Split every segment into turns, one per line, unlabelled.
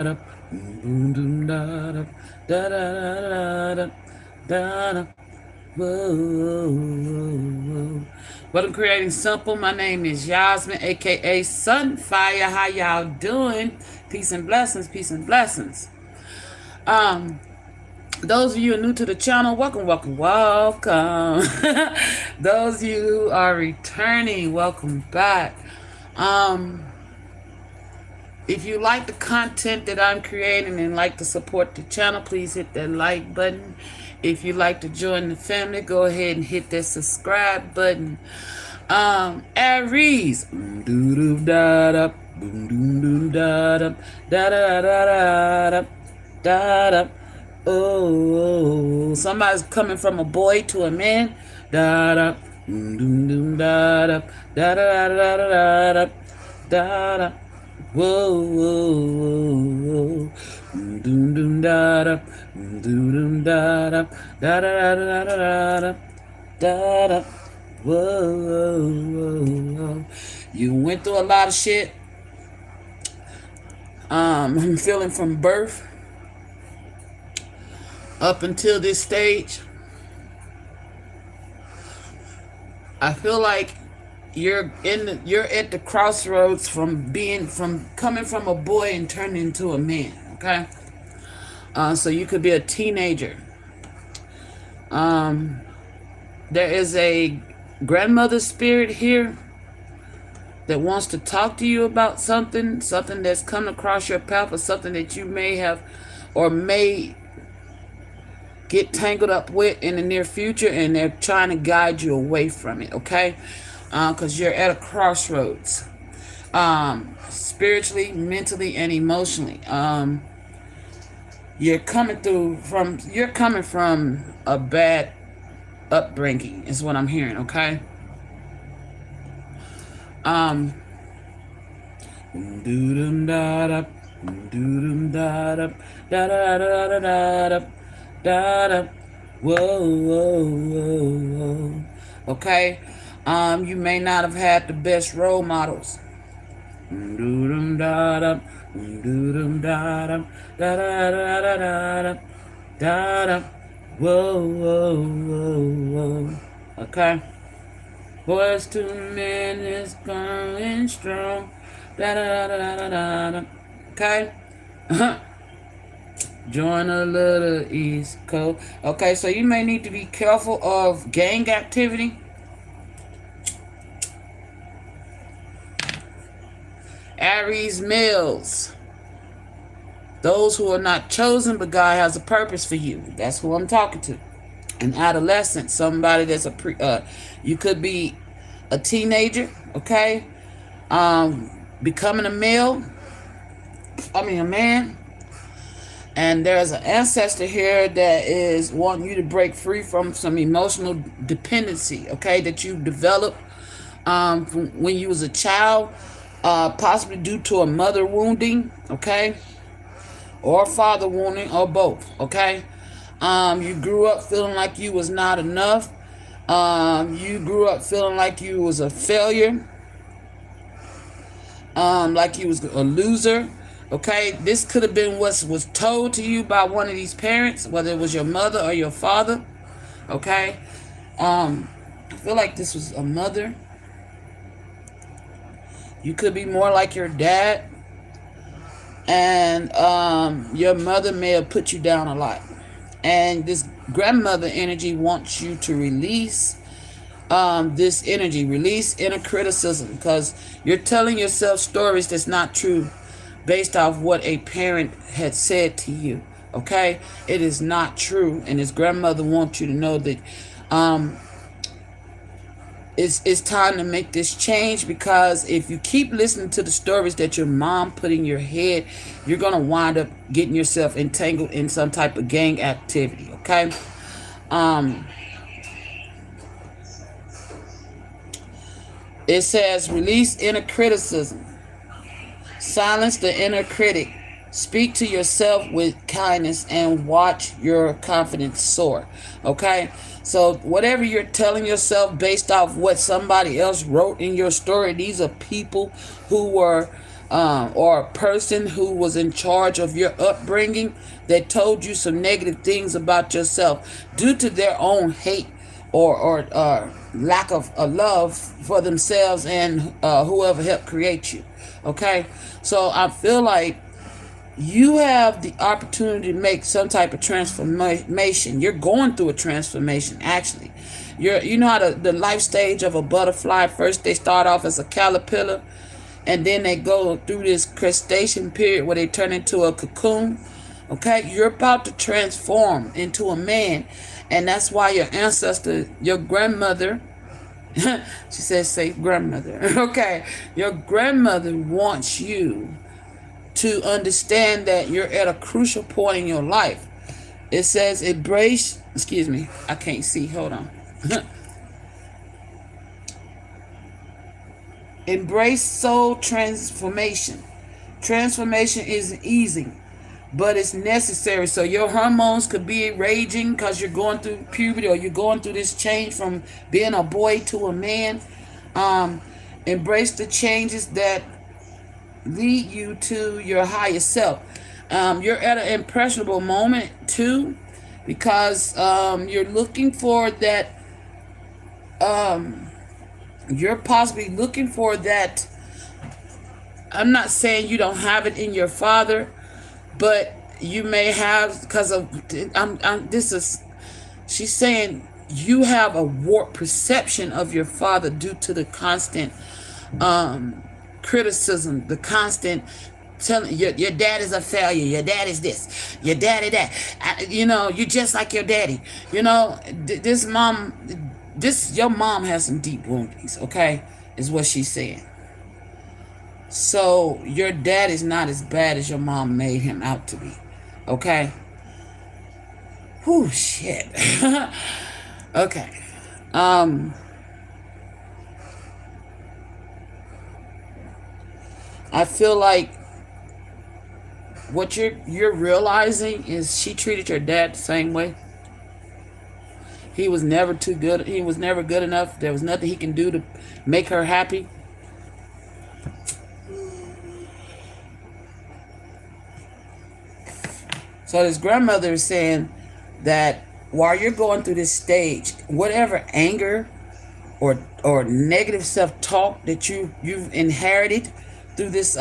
Whoa. Welcome, Creating Simple. My name is Yasmin, aka Sunfire. How y'all doing? Peace and blessings. Peace and blessings. Um, those of you who are new to the channel, welcome, welcome, welcome. Those of you who are returning, welcome back. If you like the content that I'm creating and like to support the channel, please hit that like button. If you like to join the family, go ahead and hit that subscribe button. Aries. Oh, somebody's coming from a boy to a man. Da da da da da da da da da da. Whoa, whoa, whoa, whoa. Doom, doom, da, da. Doom, doom, da, da. Da, da, da, da, da, da, da, da. Whoa, whoa, whoa, whoa. You went through a lot of shit. I'm feeling from birth up until this stage. I feel like you're at the crossroads from coming from a boy and turning into a man. Okay, so you could be a teenager. There is a grandmother spirit here that wants to talk to you about something that's come across your path, or something that you may have or may get tangled up with in the near future, and they're trying to guide you away from it. Okay, because you're at a crossroads, spiritually, mentally, and emotionally. You're coming from a bad upbringing, is what I'm hearing. Okay. Doodum da da, doodum da da, da da da da da da da. Whoa, whoa, whoa, whoa. Okay. You may not have had the best role models. Doodum da da, doodum da da, da da da da da da da. Whoa, whoa, whoa, whoa. Okay. Boys to men is going strong. Da da da da da da. Okay. Join a little East Coast. Okay, so you may need to be careful of gang activity. Aries males. Those who are not chosen, but God has a purpose for you. That's who I'm talking to. An adolescent, somebody that's you could be a teenager, okay? Becoming a man. And there's an ancestor here that is wanting you to break free from some emotional dependency, okay, that you developed from when you was a child, possibly due to a mother wounding, okay, or a father wounding, or both, okay. You grew up feeling like you was not enough. You grew up feeling like you was a failure, like you was a loser. Okay, this could have been what was told to you by one of these parents, whether it was your mother or your father. Okay, I feel like this was a mother. You could be more like your dad, and your mother may have put you down a lot. And this grandmother energy wants you to release this energy, release inner criticism, because you're telling yourself stories that's not true based off what a parent had said to you. Okay, it is not true, and his grandmother wants you to know that it's time to make this change, because if you keep listening to the stories that your mom put in your head, you're gonna wind up getting yourself entangled in some type of gang activity. Okay. It says release inner criticism. Silence the inner critic. Speak to yourself with kindness and watch your confidence soar. Okay? So whatever you're telling yourself based off what somebody else wrote in your story, these are people who were or a person who was in charge of your upbringing that told you some negative things about yourself due to their own hate or lack of love for themselves and whoever helped create you. Okay, so I feel like you have the opportunity to make some type of transformation. You're going through a transformation, actually. You know how the life stage of a butterfly, first they start off as a caterpillar, and then they go through this crustacean period where they turn into a cocoon. Okay, you're about to transform into a man, and that's why your ancestor, your grandmother, she says, say grandmother. Okay, your grandmother wants you to understand that you're at a crucial point in your life. It says embrace, excuse me, I can't see, hold on. Embrace soul transformation. Transformation isn't easy, but it's necessary. So your hormones could be raging because you're going through puberty, or you're going through this change from being a boy to a man. Embrace the changes that lead you to your higher self. You're at an impressionable moment too, because you're looking for that. You're possibly looking for that. I'm not saying you don't have it in your father, but you may have, because of this is, she's saying you have a warped perception of your father due to the constant criticism, the constant telling your dad is a failure, your dad is this, your daddy that, you're just like your daddy. Your mom has some deep woundings, okay, is what she's saying. So your dad is not as bad as your mom made him out to be, okay? Whew, shit. Okay. I feel like what you're realizing is she treated your dad the same way. He was never too good. He was never good enough. There was nothing he can do to make her happy. So this grandmother is saying that while you're going through this stage, whatever anger or negative self-talk that you've inherited through this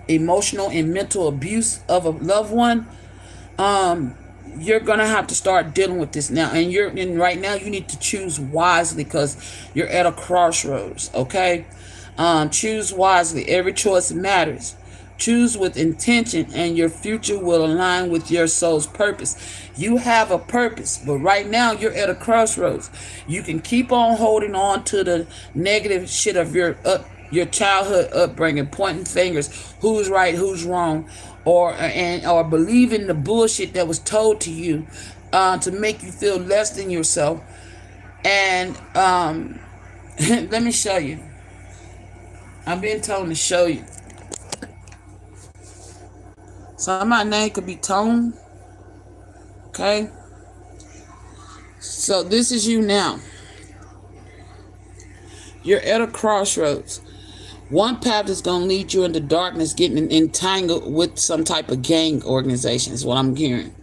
emotional and mental abuse of a loved one, you're gonna have to start dealing with this now. And right now you need to choose wisely, because you're at a crossroads. Okay, choose wisely. Every choice matters. Choose with intention, and your future will align with your soul's purpose. You have a purpose, but right now you're at a crossroads. You can keep on holding on to the negative shit of your childhood upbringing, pointing fingers, who's right, who's wrong, or believing the bullshit that was told to you to make you feel less than yourself. And let me show you. I've been told to show you. So my name could be Tone. Okay. So this is you now. You're at a crossroads. One path is going to lead you into darkness, getting entangled with some type of gang organization, is what I'm hearing.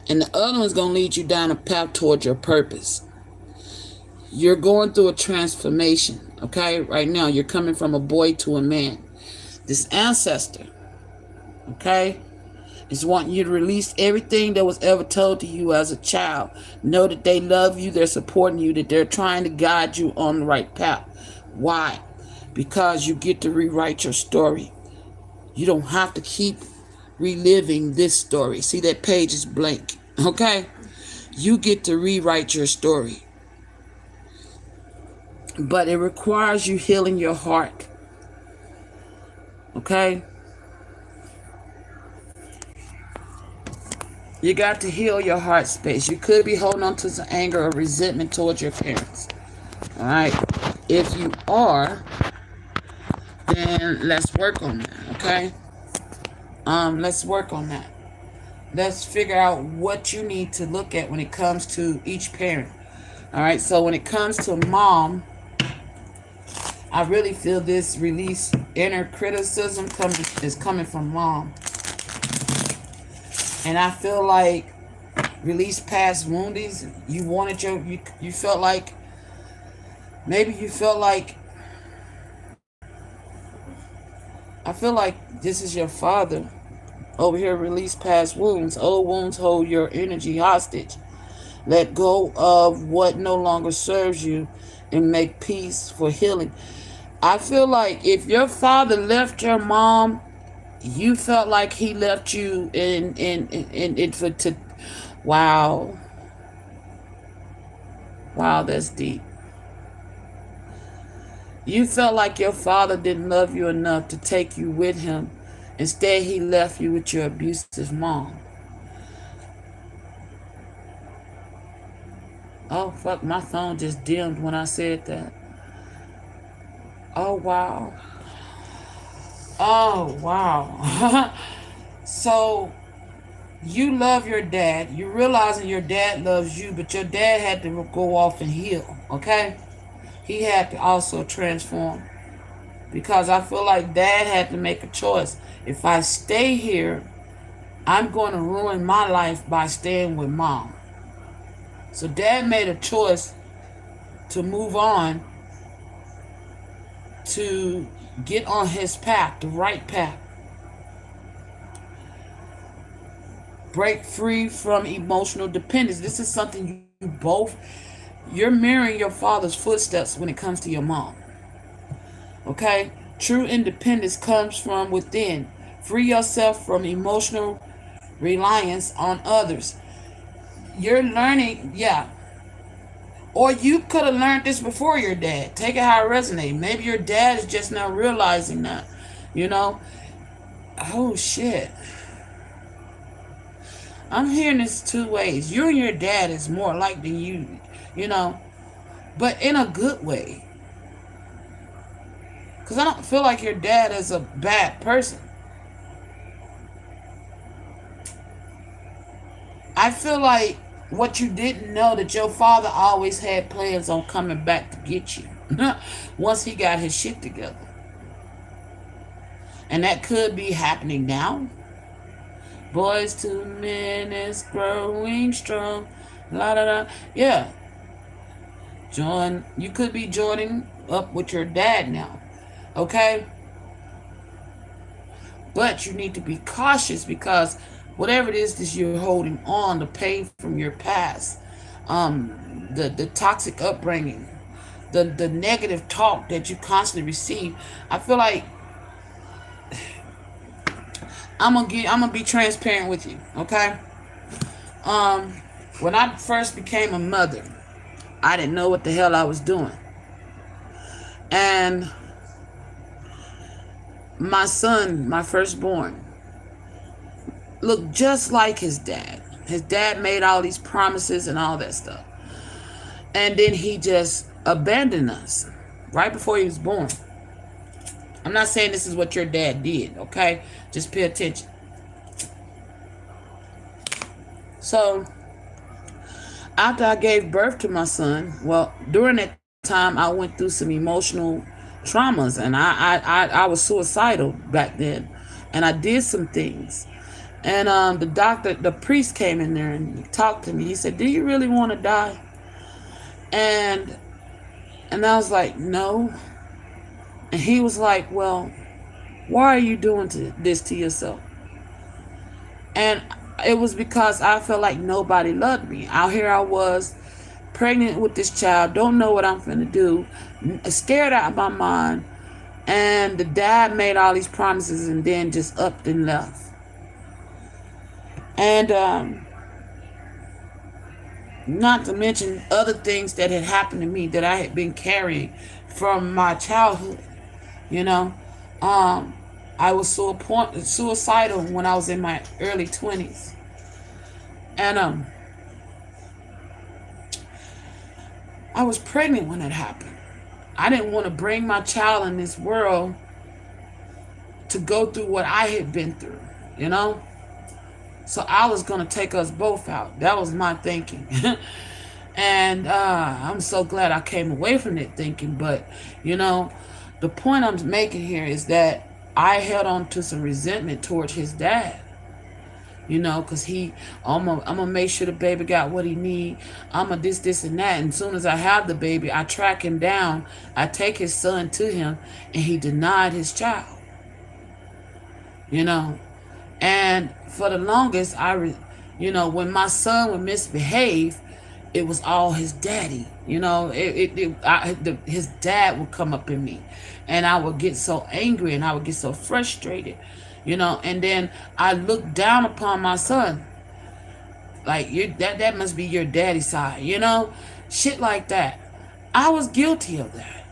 And the other one's going to lead you down a path towards your purpose. You're going through a transformation, okay? Right now, you're coming from a boy to a man. This ancestor, okay, is wanting you to release everything that was ever told to you as a child. Know that they love you, they're supporting you, that they're trying to guide you on the right path. Why? Because you get to rewrite your story. You don't have to keep reliving this story. See, that page is blank, okay? You get to rewrite your story. But it requires you healing your heart, okay? You got to heal your heart space. You could be holding on to some anger or resentment towards your parents. All right? If you are, then let's work on that, okay? Let's work on that. Let's figure out what you need to look at when it comes to each parent. All right? So when it comes to mom, I really feel this release inner criticism is coming from mom. And I feel like release past woundings. You wanted you felt like, maybe you felt like, I feel like this is your father over here. Release past wounds. Old wounds hold your energy hostage. Let go of what no longer serves you and make peace for healing. I feel like if your father left your mom, you felt like he left you in for to. Wow. Wow, that's deep. You felt like your father didn't love you enough to take you with him. Instead, he left you with your abusive mom. Oh, fuck, my phone just dimmed when I said that. Oh, wow. Oh, wow. So, you love your dad. You realizing your dad loves you, but your dad had to go off and heal, okay? He had to also transform. Because I feel like dad had to make a choice. If I stay here, I'm going to ruin my life by staying with mom. So dad made a choice to move on, to get on his path, the right path. Break free from emotional dependence. This is something you both, you're mirroring your father's footsteps when it comes to your mom. Okay? True independence comes from within. Free yourself from emotional reliance on others. You're learning, yeah. Or you could have learned this before your dad. Take it how it resonates. Maybe your dad is just now realizing that. You know? Oh, shit. I'm hearing this two ways. You and your dad is more alike than you know, but in a good way. Because I don't feel like your dad is a bad person. I feel like what you didn't know, that your father always had plans on coming back to get you once he got his shit together. And that could be happening now. Boys to men is growing strong. La da da. Yeah. You could be joining up with your dad now. Okay? But you need to be cautious, because whatever it is that you're holding on, the pain from your past, the toxic upbringing, the negative talk that you constantly receive, I feel like I'm gonna be transparent with you, okay? Um, when I first became a mother, I didn't know what the hell I was doing. And my son, my firstborn, looked just like his dad. His dad made all these promises and all that stuff. And then he just abandoned us right before he was born. I'm not saying this is what your dad did, okay? Just pay attention. So, after I gave birth to my son, well, during that time, I went through some emotional traumas, and I was suicidal back then, and I did some things. And the priest came in there and he talked to me. He said, "Do you really want to die?" And and I was like, "No." And he was like, "Well, why are you doing this to yourself?" And it was because I felt like nobody loved me. Out here I was, pregnant with this child, don't know what I'm finna do, scared out of my mind. And the dad made all these promises and then just upped and left. And not to mention other things that had happened to me that I had been carrying from my childhood. You know, um, I was suicidal when I was in my early 20s. And I was pregnant when it happened. I didn't want to bring my child in this world to go through what I had been through, you know? So I was going to take us both out. That was my thinking. And I'm so glad I came away from that thinking. But, you know, The point I'm making here is that I held on to some resentment towards his dad. Because I'm gonna make sure the baby got what he need. I'm gonna this, and that. And as soon as I have the baby, I track him down. I take his son to him, and he denied his child. You know, and for the longest, when my son would misbehave, it was all his daddy. His dad would come up in me, and I would get so angry and I would get so frustrated. And then I looked down upon my son, like that must be your daddy side, shit like that. I was guilty of that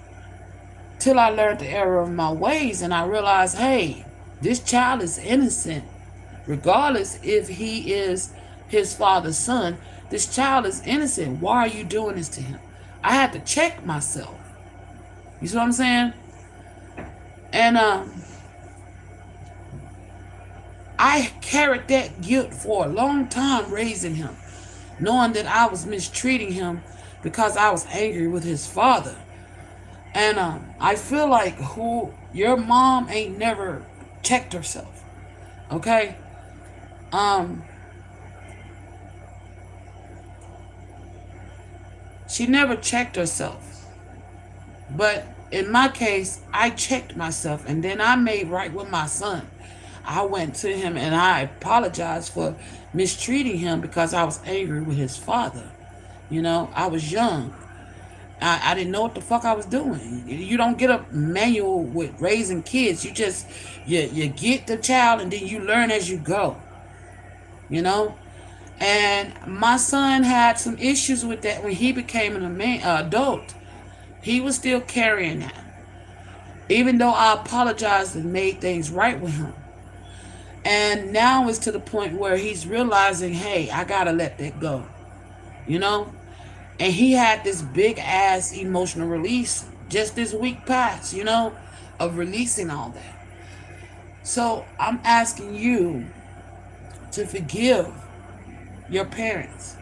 till I learned the error of my ways, and I realized, hey, this child is innocent, regardless if he is his father's son. This child is innocent. Why are you doing this to him? I had to check myself. You see what I'm saying? And I carried that guilt for a long time raising him, knowing that I was mistreating him because I was angry with his father. And I feel like your mom ain't never checked herself. Okay? She never checked herself. But in my case, I checked myself, and then I made right with my son. I went to him and I apologized for mistreating him because I was angry with his father. I was young. I didn't know what the fuck I was doing. You don't get a manual with raising kids. You get the child and then you learn as you go. And my son had some issues with that when he became an adult. He was still carrying that. Even though I apologized and made things right with him. And now it's to the point where he's realizing, hey, I gotta let that go. And he had this big ass emotional release just this week past, of releasing all that. So I'm asking you to forgive your parents.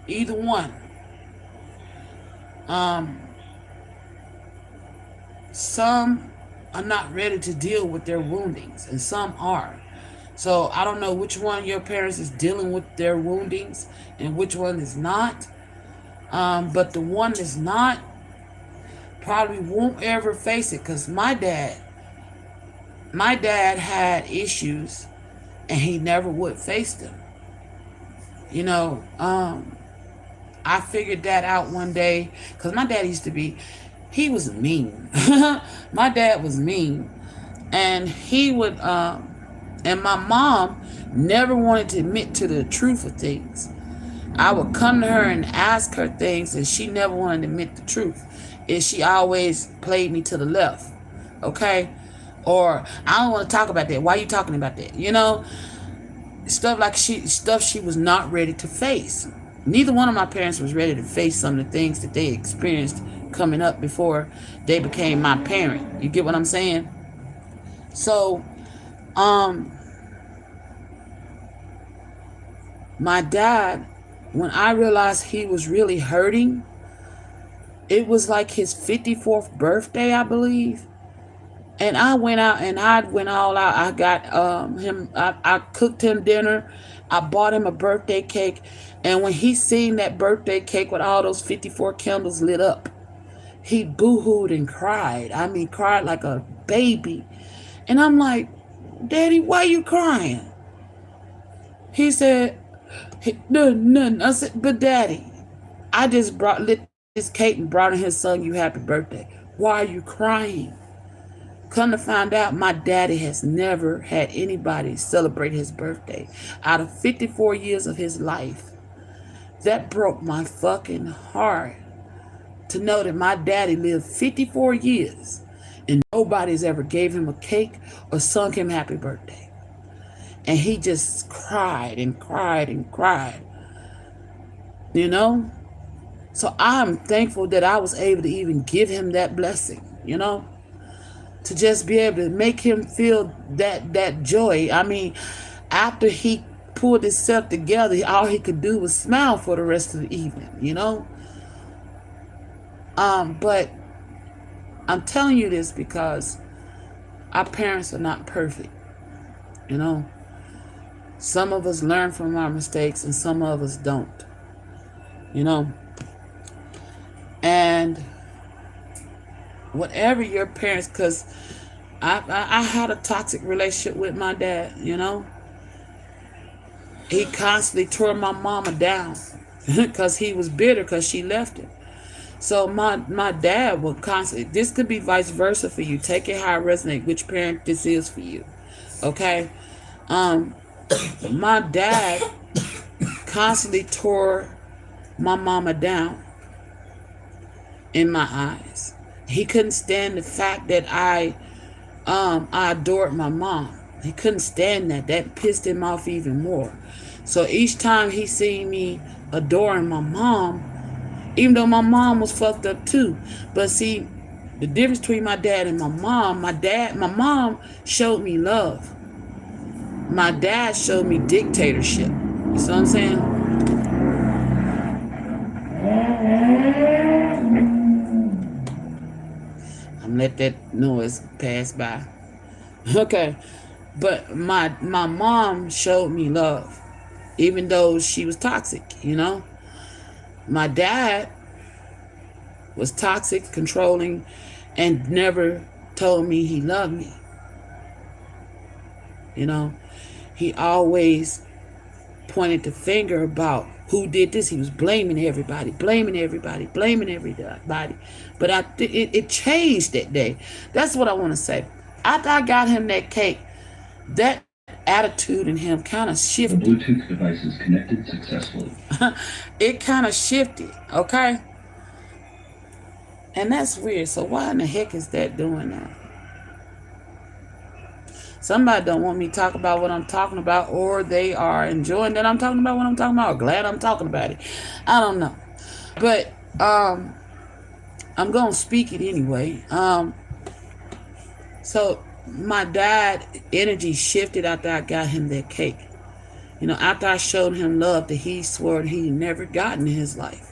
Either one. Some are not ready to deal with their woundings, and some are. So I don't know which one of your parents is dealing with their woundings and which one is not. But the one that's not probably won't ever face it, because my dad had issues and he never would face them. I figured that out one day, because my dad he was mean. My dad was mean. And he would, and my mom never wanted to admit to the truth of things. I would come to her and ask her things, and she never wanted to admit the truth. And she always played me to the left. Okay? Or, I don't want to talk about that. Why are you talking about that? Stuff she was not ready to face. Neither one of my parents was ready to face some of the things that they experienced coming up before they became my parent. You get what I'm saying? So, my dad, when I realized he was really hurting, it was like his 54th birthday, I believe. And I went out and I went all out. I got him, I cooked him dinner. I bought him a birthday cake. And when he seen that birthday cake with all those 54 candles lit up, he boo-hooed and cried. I mean, cried like a baby. And I'm like, Daddy, why you crying? He said, nothing. I said, but Daddy, I just lit this cake and brought in his son you happy birthday. Why are you crying? Come to find out, my daddy has never had anybody celebrate his birthday. Out of 54 years of his life, that broke my fucking heart to know that my daddy lived 54 years and nobody's ever gave him a cake or sung him happy birthday. And he just cried and cried and cried. So I'm thankful that I was able to even give him that blessing, to just be able to make him feel that joy. I mean, after he pulled himself together, all he could do was smile for the rest of the evening, But I'm telling you this because our parents are not perfect. You know, some of us learn from our mistakes and some of us don't. You know, and whatever your parents, because I had a toxic relationship with my dad. You know, he constantly tore my mama down because he was bitter because she left him. So my dad would constantly. This could be vice versa for you. Take it how it resonates. Which parent this is for you? Okay. Um, my dad constantly tore my mama down in my eyes. He couldn't stand the fact that I adored my mom. He couldn't stand that. That pissed him off even more. So each time he seen me adoring my mom, even though my mom was fucked up too. But see, the difference between my dad and my mom showed me love. My dad showed me dictatorship. You see what I'm saying? I'm let that noise pass by. Okay. But my mom showed me love. Even though she was toxic, you know? My dad was toxic, controlling, and never told me he loved me. You know? He always pointed the finger about who did this. He was blaming everybody, blaming everybody, blaming everybody. But it changed that day. That's what I want to say. After I got him that cake, that attitude in him kind of shifted.
The Bluetooth device is connected successfully.
It kind of shifted, okay? And that's weird. So why in the heck is that doing that? Somebody don't want me to talk about what I'm talking about, or they are enjoying that I'm talking about what I'm talking about, or glad I'm talking about it. I don't know. But I'm gonna speak it anyway. So my dad energy shifted after I got him that cake. You know, after I showed him love that he swore he never gotten in his life.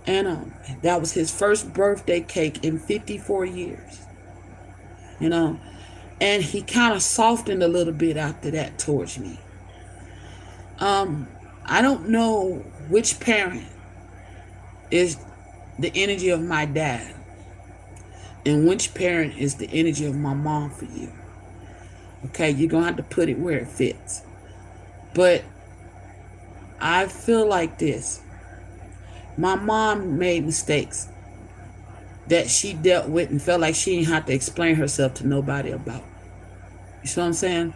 And that was his first birthday cake in 54 years. You know, and he kind of softened a little bit after that towards me. I don't know which parent is the energy of my dad and which parent is the energy of my mom for you. Okay, you're gonna have to put it where it fits. But I feel like this. My mom made mistakes that she dealt with and felt like she didn't have to explain herself to nobody about. You see what I'm saying?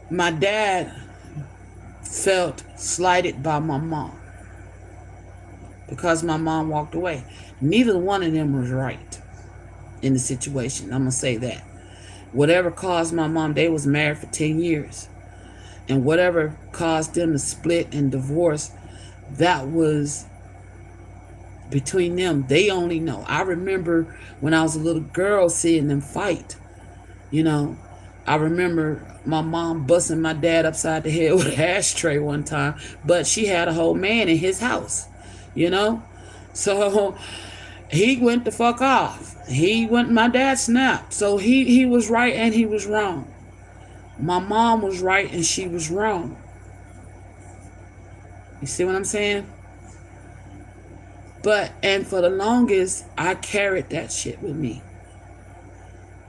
My dad felt slighted by my mom because my mom walked away. Neither one of them was right in the situation. I'm going to say that. Whatever caused my mom, they was married for 10 years. And whatever caused them to split and divorce, that was between them. They only know. I remember when I was a little girl seeing them fight. You know, I remember my mom busting my dad upside the head with an ashtray one time, but she had a whole man in his house, you know? So he went the fuck off. My dad snapped. So he was right and he was wrong. My mom was right and she was wrong. You see what I'm saying? And for the longest, I carried that shit with me.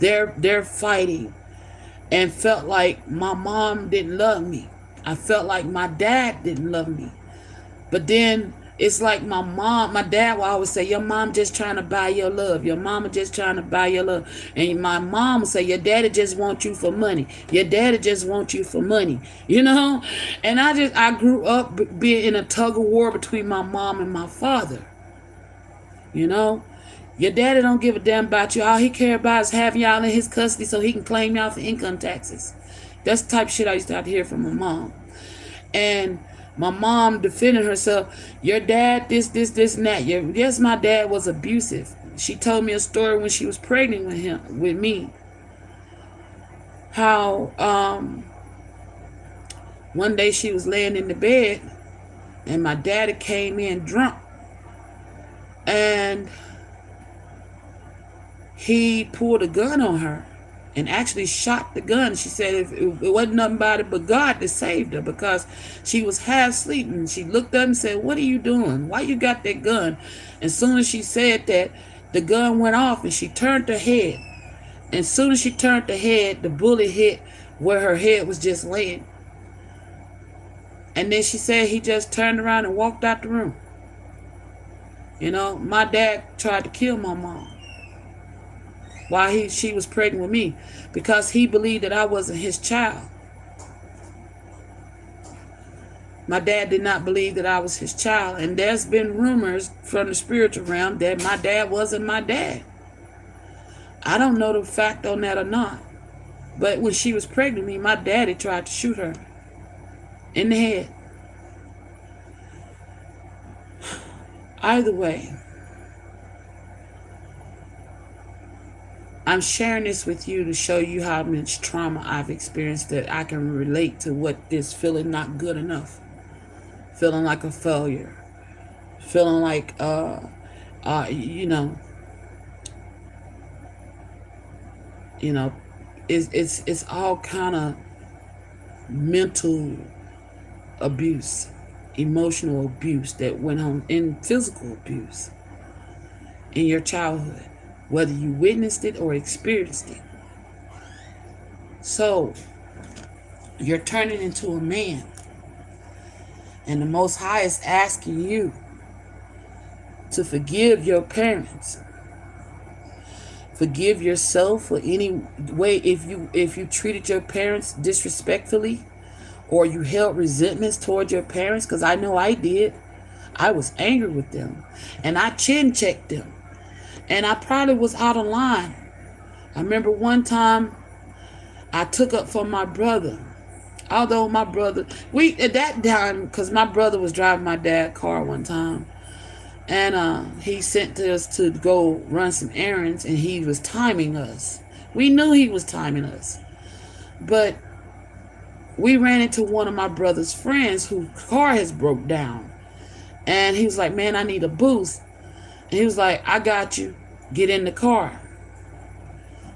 They're fighting and felt like my mom didn't love me. I felt like my dad didn't love me. But then it's like my dad will always say, your mom just trying to buy your love. Your mama just trying to buy your love. And my mom will say, your daddy just wants you for money. Your daddy just wants you for money. You know? And I grew up being in a tug of war between my mom and my father. You know? Your daddy don't give a damn about you. All he care about is having y'all in his custody so he can claim y'all for income taxes. That's the type of shit I used to have to hear from my mom. And my mom defending herself. Your dad, this, and that. Yes, my dad was abusive. She told me a story when she was pregnant with me. How one day she was laying in the bed and my daddy came in drunk. And he pulled a gun on her and actually shot the gun. She said it wasn't nothing about it but God that saved her, because she was half sleeping. She looked up and said, "What are you doing? Why you got that gun?" As soon as she said that, the gun went off and she turned her head. And as soon as she turned her head, the bullet hit where her head was just laying. And then she said he just turned around and walked out the room. My dad tried to kill my mom while she was pregnant with me, because he believed that I wasn't his child. My dad did not believe that I was his child. And there's been rumors from the spiritual realm that my dad wasn't my dad. I don't know the fact on that or not. But when she was pregnant with me, my daddy tried to shoot her in the head. Either way, I'm sharing this with you to show you how much trauma I've experienced, that I can relate to what this feeling not good enough, feeling like a failure, feeling like you know, it's all kind of mental abuse, emotional abuse that went on, and physical abuse in your childhood, whether you witnessed it or experienced it. So you're turning into a man, and the Most High is asking you to forgive your parents, forgive yourself for any way if you treated your parents disrespectfully, or you held resentments towards your parents, because I know I did. I was angry with them, and I chin checked them, and I probably was out of line. I remember one time I took up for my brother. Although my brother, at that time, because my brother was driving my dad's car one time, and he sent us to go run some errands, and he was timing us. We knew he was timing us, but we ran into one of my brother's friends whose car has broke down, and he was like, "Man, I need a boost," and he was like, "I got you. Get in the car."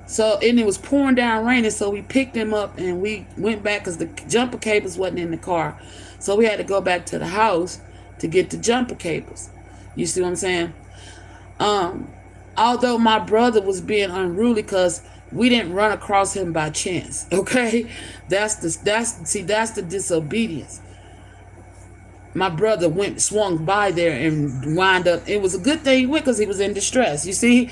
So, and it was pouring down raining, so we picked him up and we went back because the jumper cables wasn't in the car. So we had to go back to the house to get the jumper cables. You see what I'm saying? Although my brother was being unruly because we didn't run across him by chance. Okay? That's the disobedience. My brother swung by there and wound up. It was a good thing he went because he was in distress. You see?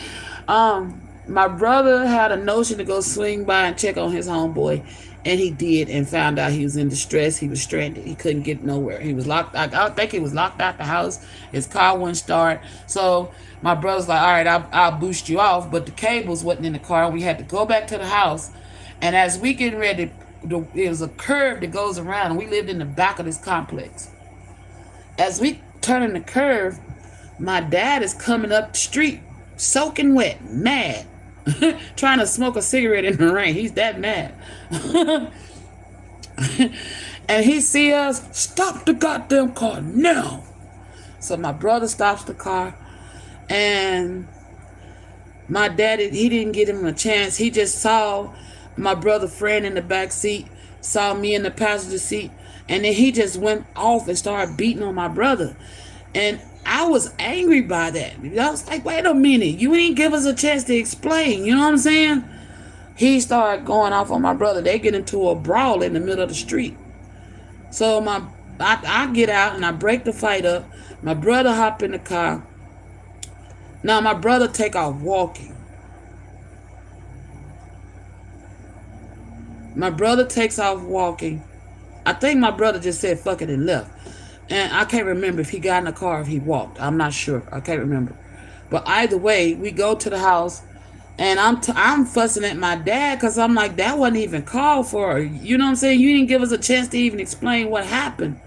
My brother had a notion to go swing by and check on his homeboy, and he did, and found out he was in distress. He was stranded. He couldn't get nowhere. He was locked. I think he was locked out the house. His car wouldn't start. So my brother's like, "All right, I'll boost you off," but the cables wasn't in the car. We had to go back to the house, and as we getting ready, it was a curve that goes around, and we lived in the back of this complex. As we turning the curve, my dad is coming up the street, soaking wet, mad. Trying to smoke a cigarette in the rain. He's that mad. And he see us, "Stop the goddamn car now." So my brother stops the car, and my daddy, he didn't give him a chance. He just saw my brother friend in the back seat, saw me in the passenger seat, and then he just went off and started beating on my brother. And I was angry by that. I was like, "Wait a minute, you ain't give us a chance to explain." You know what I'm saying? He started going off on my brother. They get into a brawl in the middle of the street. So I get out and I break the fight up. My brother hop in the car. Now my brother take off walking. My brother takes off walking. I think my brother just said fuck it and left. And I can't remember if he got in the car or if he walked. I'm not sure. I can't remember. But either way, we go to the house, and I'm fussing at my dad because I'm like, that wasn't even called for. You know what I'm saying? You didn't give us a chance to even explain what happened.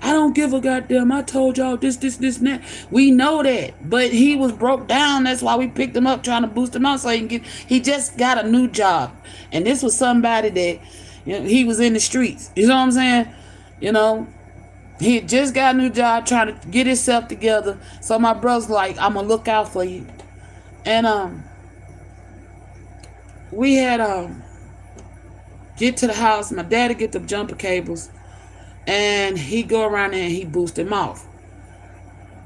"I don't give a goddamn. I told y'all this, and that." We know that. But he was broke down. That's why we picked him up, trying to boost him out so he just got a new job. And this was somebody that, he was in the streets. You know what I'm saying? He had just got a new job, trying to get himself together. So my brother's like, "I'm going to look out for you." And we had get to the house. My daddy get the jumper cables, and he go around there and he boost them off.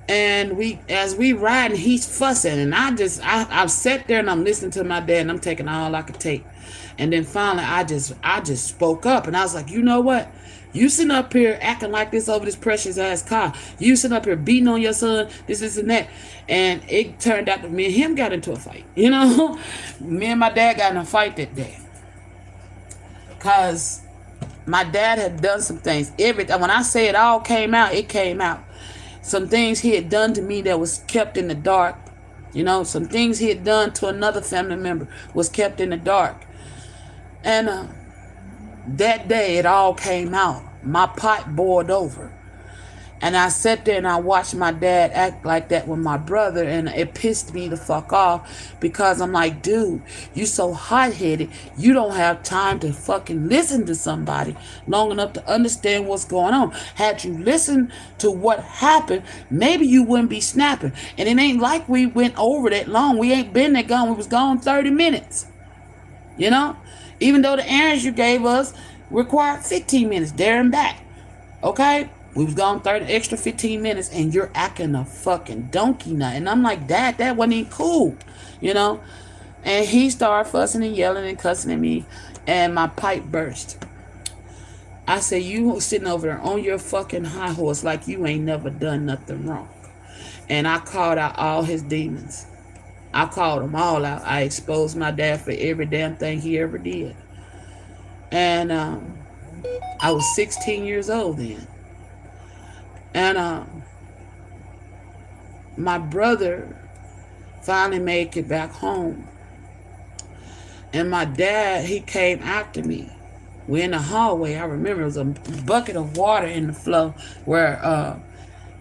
And as we riding, he's fussing, and I sat there and I'm listening to my dad, and I'm taking all I could take. And then finally, I just spoke up, and I was like, you know what? You sitting up here acting like this over this precious ass car. You sitting up here beating on your son, this and that. And it turned out that me and him got into a fight. Me and my dad got in a fight that day, cause my dad had done some things. Everything, when I say it all came out, it came out. Some things he had done to me that was kept in the dark. Some things he had done to another family member was kept in the dark. And that day it all came out. My pot boiled over. And I sat there and I watched my dad act like that with my brother, and it pissed me the fuck off, because I'm like, dude, you so hot-headed, you don't have time to fucking listen to somebody long enough to understand what's going on. Had you listened to what happened, maybe you wouldn't be snapping. And it ain't like we went over that long. We ain't been that gone. We was gone 30 minutes. Even though the errands you gave us required 15 minutes there and back. Okay? We was gone 30 extra 15 minutes, and you're acting a fucking donkey nut. And I'm like, Dad, that wasn't even cool. And he started fussing and yelling and cussing at me, and my pipe burst. I said, you sitting over there on your fucking high horse like you ain't never done nothing wrong. And I called out all his demons. I called them all out. I exposed my dad for every damn thing he ever did. And I was 16 years old then. And my brother finally made it back home. And my dad, he came after me. We're in the hallway. I remember it was a bucket of water in the floor where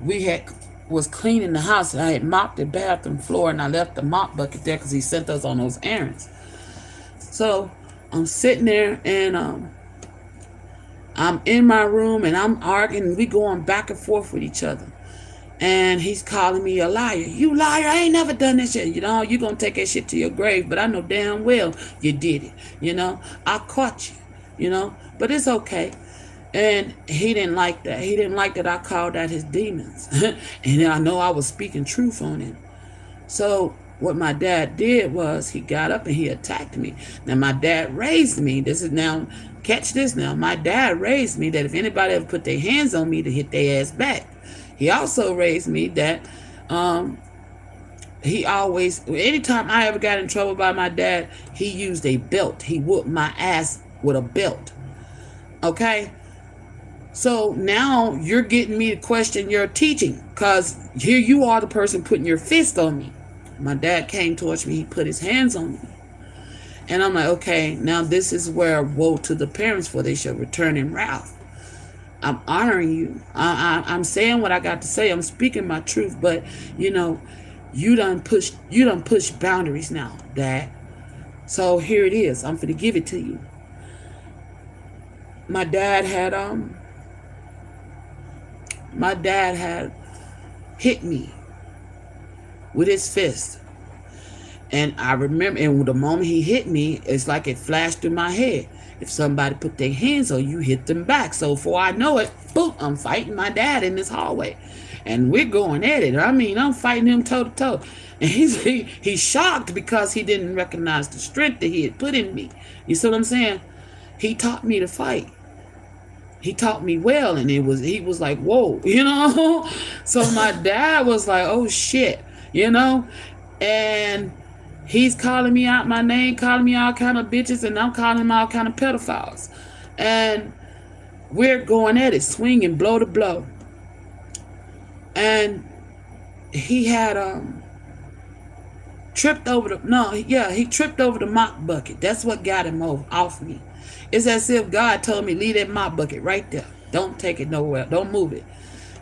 we was cleaning the house. I had mopped the bathroom floor, and I left the mop bucket there because he sent us on those errands. So I'm sitting there, and I'm in my room, and I'm arguing. We going back and forth with each other. And he's calling me a liar. You liar, I ain't never done this shit. You're going to take that shit to your grave, but I know damn well you did it. I caught you, but it's okay. And he didn't like that. He didn't like that I called out his demons. And I know I was speaking truth on him. So what my dad did was he got up and he attacked me. Now, my dad raised me. Catch this now. My dad raised me that if anybody ever put their hands on me, to hit their ass back. He also raised me that he always, anytime I ever got in trouble by my dad, he used a belt. He whooped my ass with a belt. Okay? So now you're getting me to question your teaching, because here you are, the person putting your fist on me. My dad came towards me. He put his hands on me. And I'm like, okay, now this is where woe to the parents, for they shall return in wrath. I'm honoring you. I'm saying what I got to say. I'm speaking my truth. But, you done push boundaries now, Dad. So here it is. I'm finna give it to you. My dad had hit me with his fist. And I remember, and the moment he hit me, it's like it flashed through my head. If somebody put their hands on you, hit them back. So before I know it, boom, I'm fighting my dad in this hallway. And we're going at it. I mean, I'm fighting him toe to toe. And he's shocked because he didn't recognize the strength that he had put in me. You see what I'm saying? He taught me to fight. He taught me well, and he was like, whoa, So my dad was like, oh shit, and he's calling me out my name, calling me all kind of bitches, and I'm calling him all kind of pedophiles. And we're going at it, swinging blow to blow. And he had tripped over he tripped over the mop bucket. That's what got him off me. It's as if God told me, leave that mop bucket right there. Don't take it nowhere. Don't move it.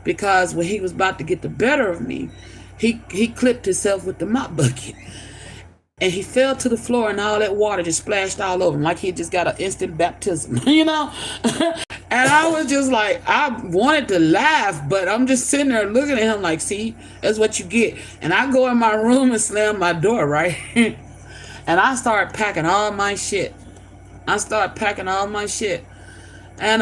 Because when he was about to get the better of me, he clipped himself with the mop bucket. And he fell to the floor, and all that water just splashed all over him like he just got an instant baptism, And I was just like, I wanted to laugh, but I'm just sitting there looking at him like, see, that's what you get. And I go in my room and slam my door, right? And And I started packing all my shit. I started packing all my shit. And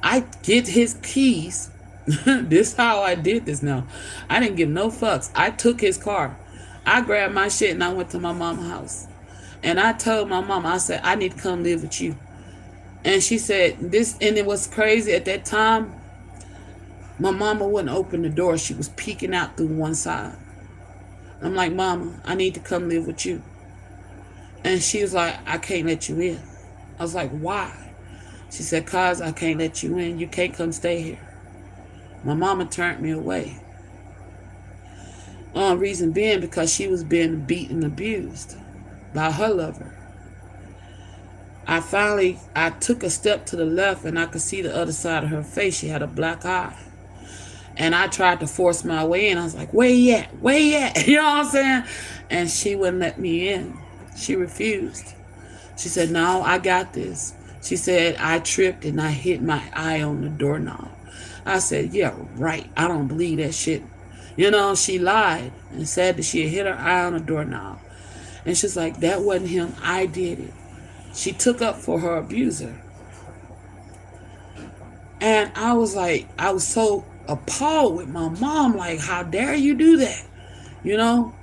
I get his keys. This how I did this now. I didn't give no fucks. I took his car. I grabbed my shit and I went to my mom's house. And I told my mom, I said, I need to come live with you. And she said, this, and it was crazy at that time. My mama wouldn't open the door. She was peeking out through one side. I'm like, Mama, I need to come live with you. And she was like, I can't let you in. I was like, why? She said, cause I can't let you in. You can't come stay here. My mama turned me away. Reason being because she was being beaten and abused by her lover. I took a step to the left and I could see the other side of her face. She had a black eye. And I tried to force my way in. I was like, where you at? Where you at? You know what I'm saying? And she wouldn't let me in. She refused. She said, no, I got this. She said, I tripped and I hit my eye on the doorknob. I said, yeah, right. I don't believe that shit. You know, she lied and said that she had hit her eye on the doorknob. And she's like, that wasn't him. I did it. She took up for her abuser. And I was like, I was so appalled with my mom, like, how dare you do that? You know?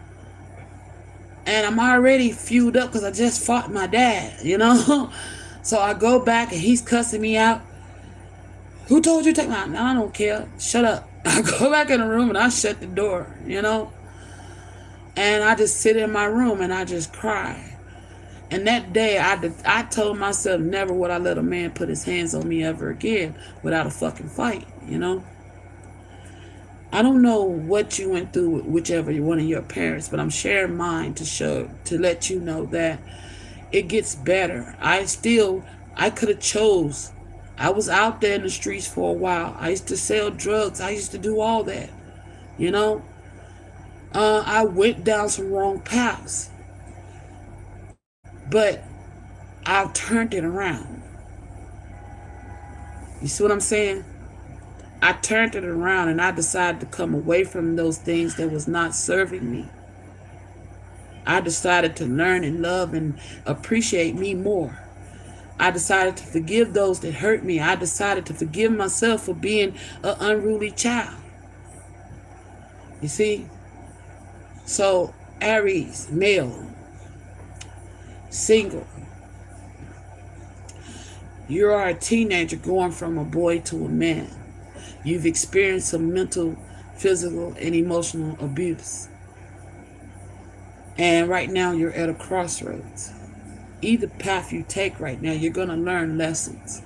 And I'm already fueled up because I just fought my dad, you know? So I go back and he's cussing me out. Who told you to take my... No, I don't care. Shut up. I go back in the room and I shut the door, you know? And I just sit in my room and I just cry. And that day, I told myself never would I let a man put his hands on me ever again without a fucking fight, you know? I don't know what you went through with whichever one of your parents, but I'm sharing mine to let you know that it gets better. I could have chose. I was out there in the streets for a while. I used to sell drugs. I used to do all that, you know? I went down some wrong paths. But I've turned it around. You see what I'm saying? I turned it around and I decided to come away from those things that was not serving me. I decided to learn and love and appreciate me more. I decided to forgive those that hurt me. I decided to forgive myself for being an unruly child. You see? So, Aries, male, single. You are a teenager going from a boy to a man. You've experienced some mental, physical, and emotional abuse. And right now you're at a crossroads. Either path you take right now, you're going to learn lessons.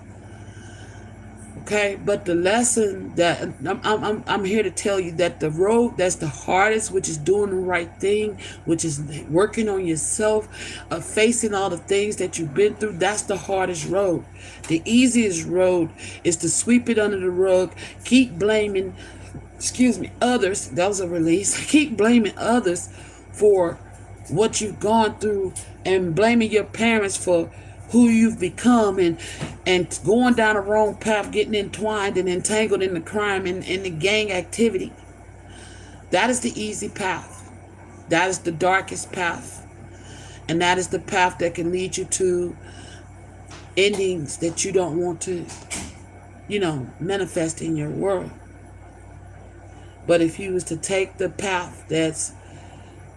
Okay, but the lesson that I'm here to tell you that the road that's the hardest, which is doing the right thing, which is working on yourself, facing all the things that you've been through, that's the hardest road. The easiest road is to sweep it under the rug, keep blaming, others. That was a release. Keep blaming others for what you've gone through and blaming your parents for who you've become and going down the wrong path, getting entwined and entangled in the crime and in the gang activity. That is the easy path. That is the darkest path. And that is the path that can lead you to endings that you don't want to, manifest in your world. But if you was to take the path that's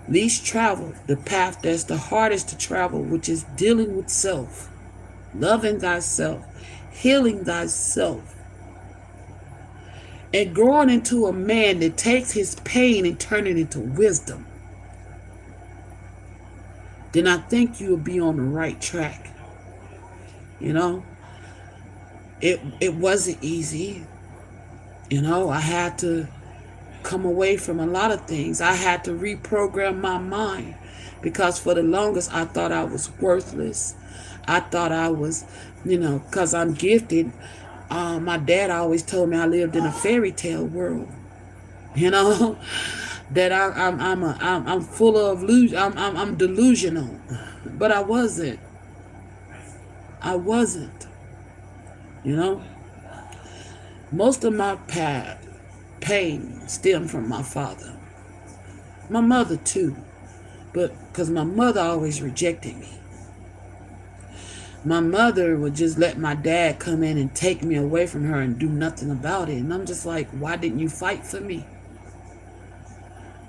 least traveled, the path that's the hardest to travel, which is dealing with self, loving thyself, healing thyself, and growing into a man that takes his pain and turns it into wisdom, then I think you'll be on the right track. It wasn't easy. I had to come away from a lot of things. I had to reprogram my mind because for the longest I thought I was worthless. I thought I was, because I'm gifted. My dad always told me I lived in a fairy tale world. That I'm full of I'm delusional, but I wasn't. I wasn't. Most of my pain stemmed from my father. My mother too. But because my mother always rejected me. My mother would just let my dad come in and take me away from her and do nothing about it. And I'm just like, why didn't you fight for me?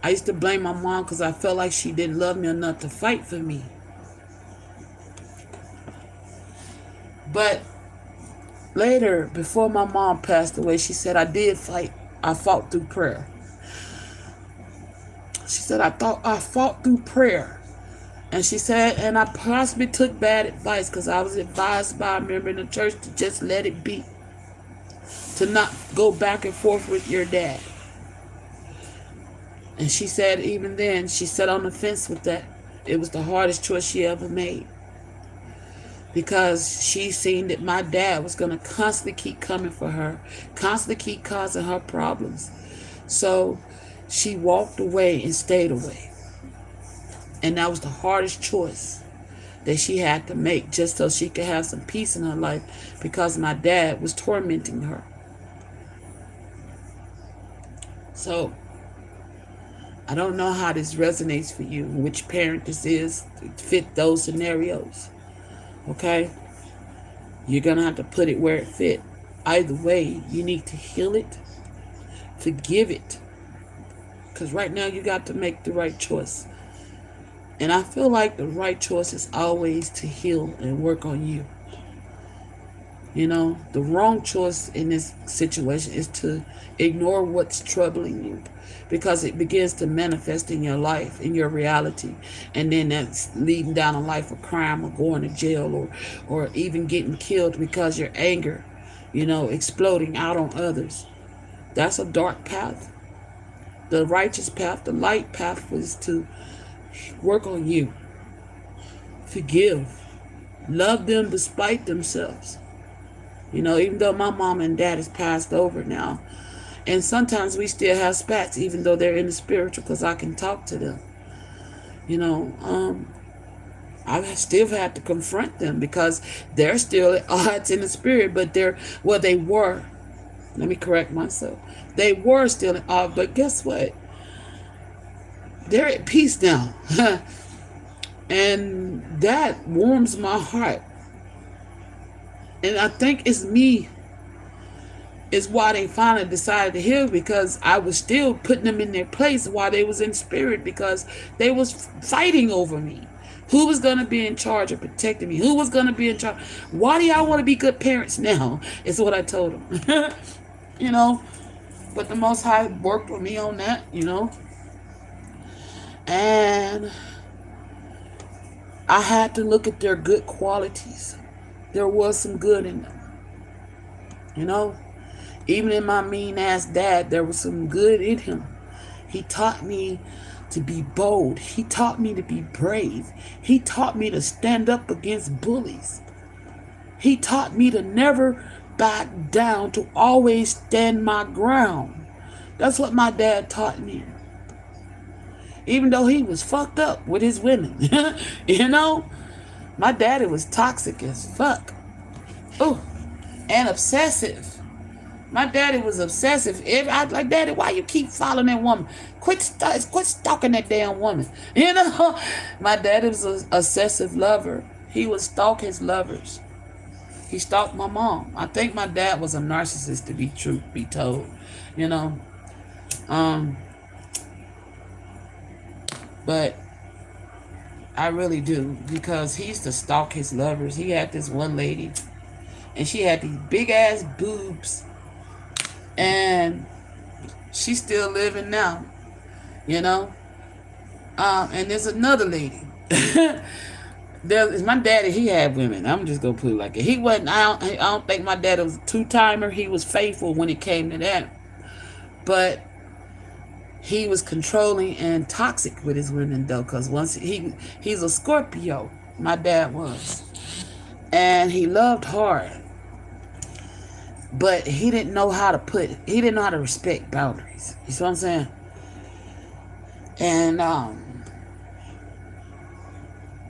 I used to blame my mom because I felt like she didn't love me enough to fight for me. But later, before my mom passed away, she said I did fight. I fought through prayer. She said I fought through prayer. And she said, and I possibly took bad advice because I was advised by a member in the church to just let it be. To not go back and forth with your dad. And she said even then, she sat on the fence with that. It was the hardest choice she ever made. Because she seen that my dad was going to constantly keep coming for her. Constantly keep causing her problems. So she walked away and stayed away. And that was the hardest choice that she had to make just so she could have some peace in her life. Because my dad was tormenting her. So I don't know how this resonates for you, which parent this is to fit those scenarios. Okay? You're going to have to put it where it fit. Either way, you need to heal it, forgive it. Because right now you got to make the right choice. And I feel like the right choice is always to heal and work on you. You know, the wrong choice in this situation is to ignore what's troubling you because it begins to manifest in your life, in your reality. And then that's leading down a life of crime or going to jail or even getting killed because your anger, you know, exploding out on others. That's a dark path. The righteous path, the light path is to work on you. Forgive. Love them despite themselves. You know, even though my mom and dad has passed over now. And sometimes we still have spats, even though they're in the spiritual, because I can talk to them. You know, I still had to confront them because they're still at odds in the spirit, but they were. Let me correct myself. They were still at odds, but guess what? They're at peace now. And that warms my heart. And I think it's me is why they finally decided to heal, because I was still putting them in their place while they was in spirit, because they was fighting over me. Who was going to be in charge of protecting me? Who was going to be in charge? Why do y'all want to be good parents now? Is what I told them. You know, but the Most High worked with me on that, you know. And I had to look at their good qualities. There was some good in them. You know, even in my mean ass dad, there was some good in him. He taught me to be bold. He taught me to be brave. He taught me to stand up against bullies. He taught me to never back down, to always stand my ground. That's what my dad taught me. Even though he was fucked up with his women. You know, my daddy was toxic as fuck. Oh, and obsessive. My daddy was obsessive. I was like, Daddy, why you keep following that woman? Quit stalking that damn woman. You know, my daddy was an obsessive lover. He would stalk his lovers. He stalked my mom. I think my dad was a narcissist, to be truth be told. You know, but I really do, because he used to stalk his lovers. He had this one lady, and she had these big ass boobs, and she's still living now, you know. And there's another lady. My daddy, he had women. I'm just gonna put it like it. He wasn't. I don't think my dad was a two-timer. He was faithful when it came to that, but he was controlling and toxic with his women though. Cause once he's a Scorpio. My dad was, and he loved hard, but he didn't know how to he didn't know how to respect boundaries. You see what I'm saying? And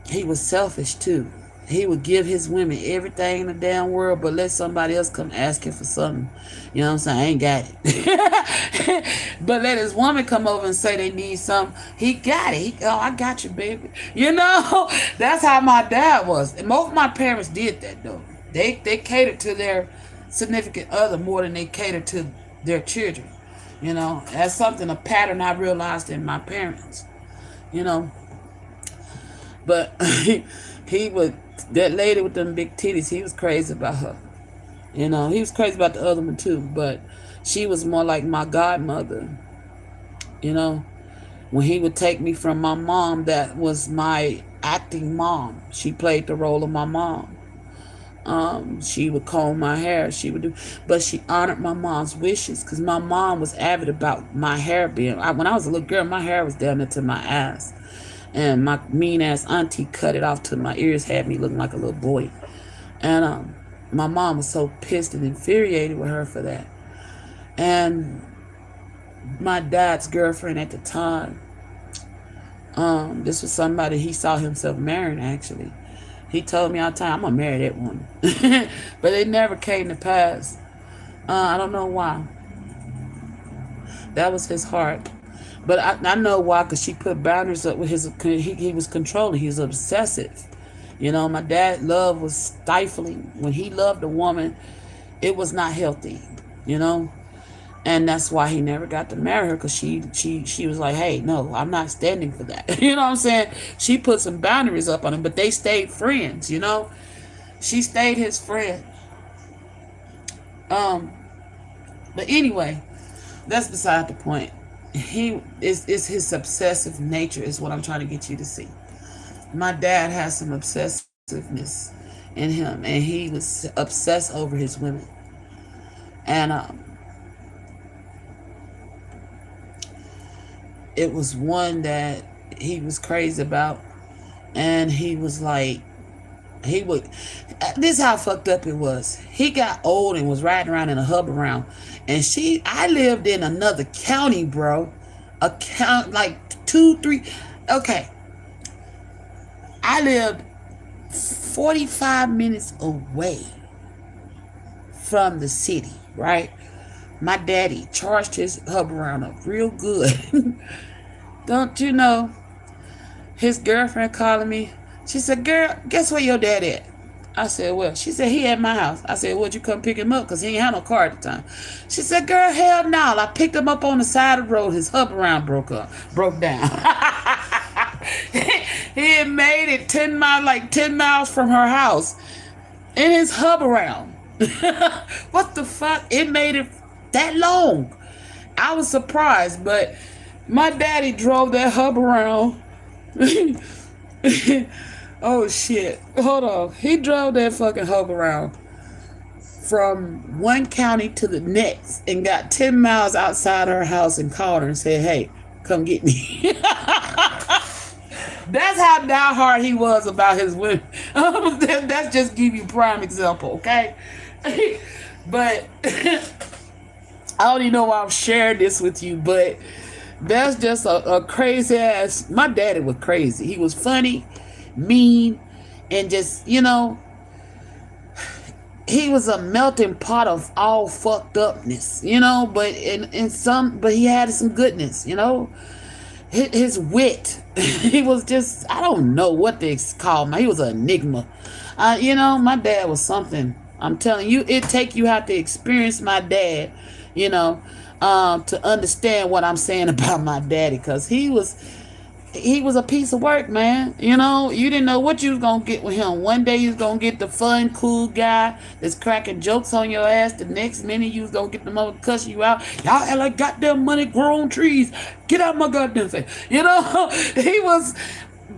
he was selfish too. He would give his women everything in the damn world, but let somebody else come asking for something. You know what I'm saying? I ain't got it. But let his woman come over and say they need something. He got it. Oh, I got you, baby. You know, that's how my dad was. And most of my parents did that though. They catered to their significant other more than they catered to their children. You know, that's something, a pattern I realized in my parents. You know, but he would, that lady with them big titties, he was crazy about her. You know, he was crazy about the other one too, but she was more like my godmother. You know, when he would take me from my mom, that was my acting mom. She played the role of my mom. She would comb my hair. She would do, but she honored my mom's wishes because my mom was avid about my hair being. When I was a little girl, my hair was down into my ass, and my mean ass auntie cut it off to my ears, had me looking like a little boy. And my mom was so pissed and infuriated with her for that. And my dad's girlfriend at the time, this was somebody he saw himself marrying actually. He told me all the time, I'm gonna marry that woman. But it never came to pass. I don't know why. That was his heart. But I know why, because she put boundaries up with his, he was controlling, he was obsessive. You know, my dad love was stifling. When he loved a woman, it was not healthy, you know? And that's why he never got to marry her, because she was like, hey, no, I'm not standing for that. You know what I'm saying? She put some boundaries up on him, but they stayed friends, you know? She stayed his friend. Um, but anyway, that's beside the point. He is his obsessive nature is what I'm trying to get you to see. My dad has some obsessiveness in him, and he was obsessed over his women. And it was one that he was crazy about, and he was like, he would. This is how fucked up it was. He got old and was riding around in a hub around, and I lived in another county, bro, a count like 2, 3. Okay, I lived 45 minutes away from the city, right? My daddy charged his hub around up real good. Don't you know? His girlfriend calling me. She said, girl, guess where your dad at? I said, well, she said, he at my house. I said, would you come pick him up? Because he ain't had no car at the time. She said, girl, hell no. I picked him up on the side of the road. His hub around broke down. He had made it 10 miles, like 10 miles from her house in his hub around. What the fuck? It made it that long. I was surprised, but my daddy drove that hub around. Oh shit. Hold on. He drove that fucking hub around from one county to the next and got 10 miles outside her house and called her and said, hey, come get me. That's how diehard he was about his women. That's just give you prime example, okay? But I don't even know why I'm sharing this with you, but that's just a crazy ass. My daddy was crazy. He was funny, mean, and just, you know, he was a melting pot of all fucked upness, you know, but but he had some goodness, you know. His wit, he was just, I don't know what they call him. He was an enigma. You know, my dad was something. I'm telling you, it take you have to experience my dad, you know, to understand what I'm saying about my daddy, because he was a piece of work, man. You know, you didn't know what you was gonna get with him. One day you was gonna get the fun, cool guy that's cracking jokes on your ass. The next minute you was gonna get the mother cuss you out. Y'all act like goddamn money grow on trees. Get out my goddamn face. You know, he was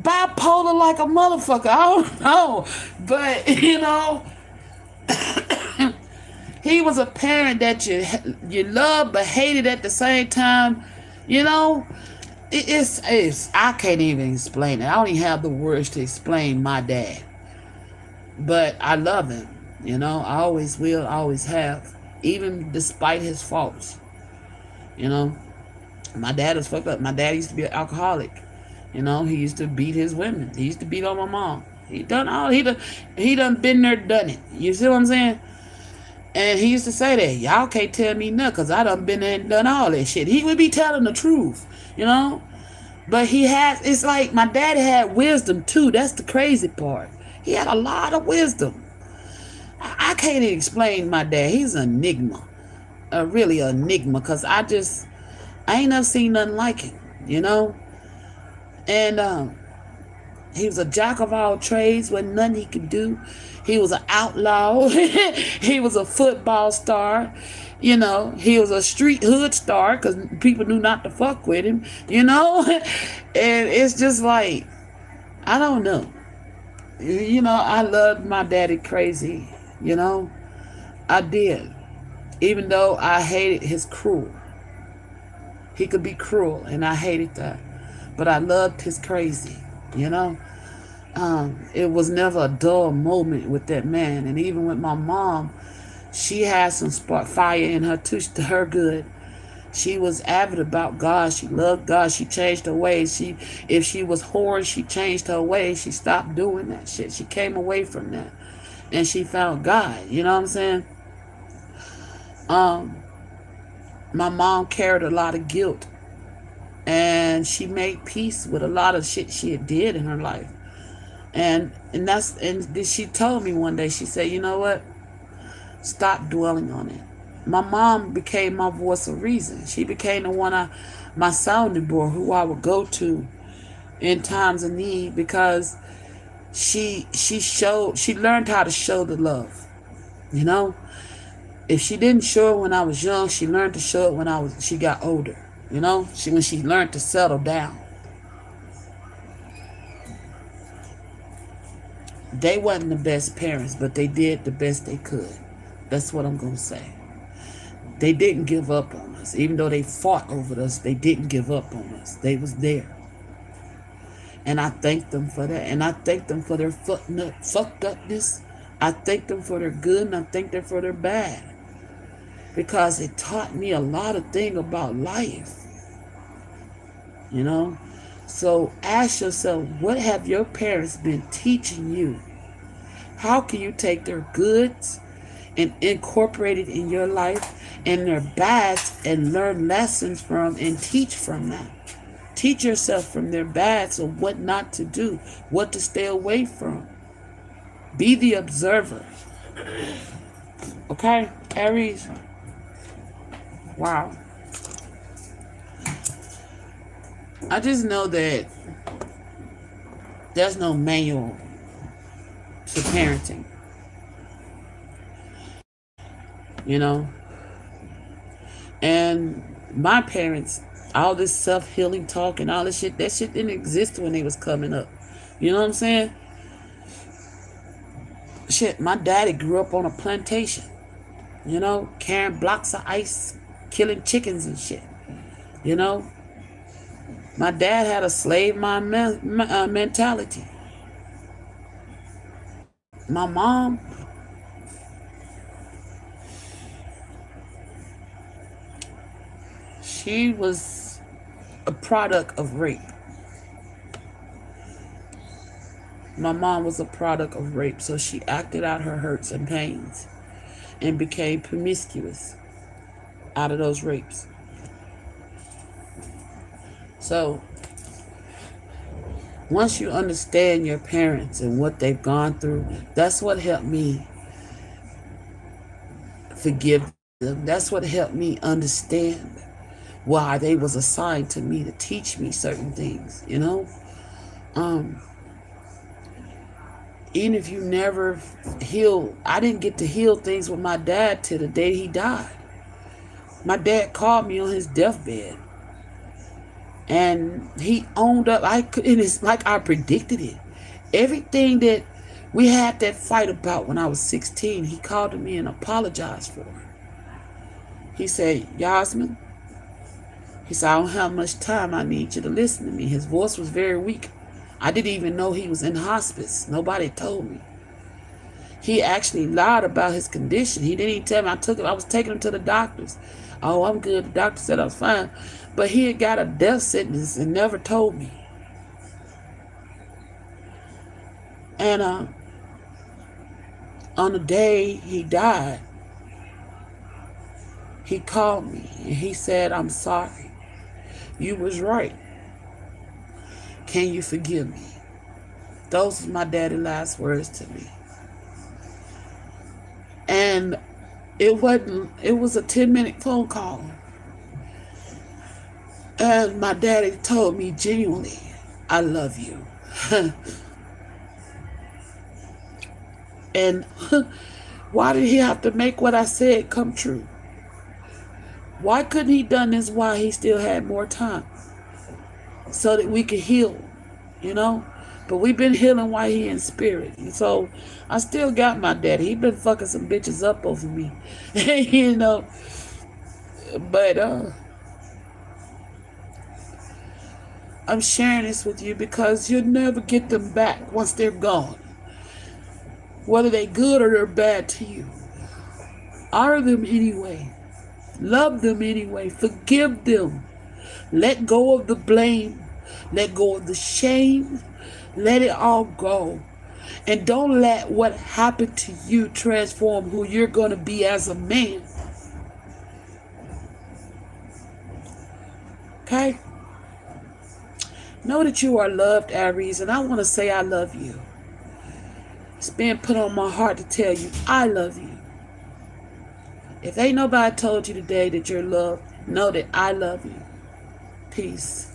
bipolar like a motherfucker. I don't know, but you know, he was a parent that you loved but hated at the same time. You know. It's I can't even explain it. I don't even have the words to explain my dad. But I love him. You know, I always will, always have. Even despite his faults. You know. My dad was fucked up. My dad used to be an alcoholic. You know, he used to beat his women. He used to beat on my mom. He done been there, done it. You see what I'm saying? And he used to say that, y'all can't tell me nothing because I done been there and done all that shit. He would be telling the truth, you know? But it's like my daddy had wisdom too. That's the crazy part. He had a lot of wisdom. I can't explain my dad. He's an enigma. Really an enigma because I ain't never seen nothing like him, you know? And he was a jack of all trades, wasn't nothing he could do. He was an outlaw. He was a football star. You know, he was a street hood star because people knew not to fuck with him, you know? And it's just like, I don't know. You know, I loved my daddy crazy, you know? I did. Even though I hated his cruel. He could be cruel, and I hated that. But I loved his crazy, you know? It was never a dull moment with that man. And even with my mom, she had some spark fire in her too, to her good. She was avid about God. She loved God. She changed her ways. If she was whoring, she changed her ways. She stopped doing that shit. She came away from that, and she found God. You know what I'm saying? Um, my mom carried a lot of guilt, and she made peace with a lot of shit she had did in her life. And she told me one day, she said, you know what? Stop dwelling on it. My mom became my voice of reason. She became my sounding board, who I would go to in times of need, because she learned how to show the love. You know, if she didn't show it when I was young, she learned to show it when she got older. You know, when she learned to settle down. They wasn't the best parents, but they did the best they could. That's what I'm gonna say. They didn't give up on us. Even though they fought over us, they didn't give up on us. They was there. And I thank them for that. And I thank them for their fucked upness. I thank them for their good, and I thank them for their bad. Because it taught me a lot of things about life. You know? So ask yourself, what have your parents been teaching you? How can you take their goods and incorporate it in your life, and their bads, and learn lessons from and teach from that? Teach yourself from their bads of what not to do, what to stay away from. Be the observer. Okay, Aries? Wow. I just know that there's no manual to parenting. You know? And my parents, all this self-healing talk and all this shit, that shit didn't exist when they was coming up. You know what I'm saying? Shit, my daddy grew up on a plantation. You know? Carrying blocks of ice, killing chickens and shit. You know? My dad had a slave mentality. My mom, she was a product of rape. My mom was a product of rape, so she acted out her hurts and pains and became promiscuous out of those rapes. So once you understand your parents and what they've gone through, that's what helped me forgive them. That's what helped me understand why they was assigned to me to teach me certain things, you know? Even if you never heal, I didn't get to heal things with my dad till the day he died. My dad called me on his deathbed, and he owned up. And it's like I predicted it. Everything that we had that fight about when I was 16, he called to me and apologized for it. He said, Yasmin, he said, I don't have much time. I need you to listen to me. His voice was very weak. I didn't even know he was in hospice. Nobody told me. He actually lied about his condition. He didn't even tell me. I was taking him to the doctors. Oh, I'm good. The doctor said I was fine. But he had got a death sentence and never told me. And on the day he died, he called me and he said, "I'm sorry. You was right. Can you forgive me?" Those was my daddy's last words to me. And it was a 10-minute phone call. And my daddy told me genuinely, "I love you." And why did he have to make what I said come true? Why couldn't he done this while he still had more time so that we could heal, you know? But we've been healing while he in spirit. And so I still got my daddy. He been fucking some bitches up over me. You know? But I'm sharing this with you because you'll never get them back once they're gone. Whether they good or they're bad to you. Honor them anyway. Love them anyway. Forgive them. Let go of the blame. Let go of the shame. Let it all go. And don't let what happened to you transform who you're going to be as a man. Okay? Know that you are loved, Aries, and I want to say I love you. It's been put on my heart to tell you I love you. If ain't nobody told you today that you're loved, know that I love you. Peace.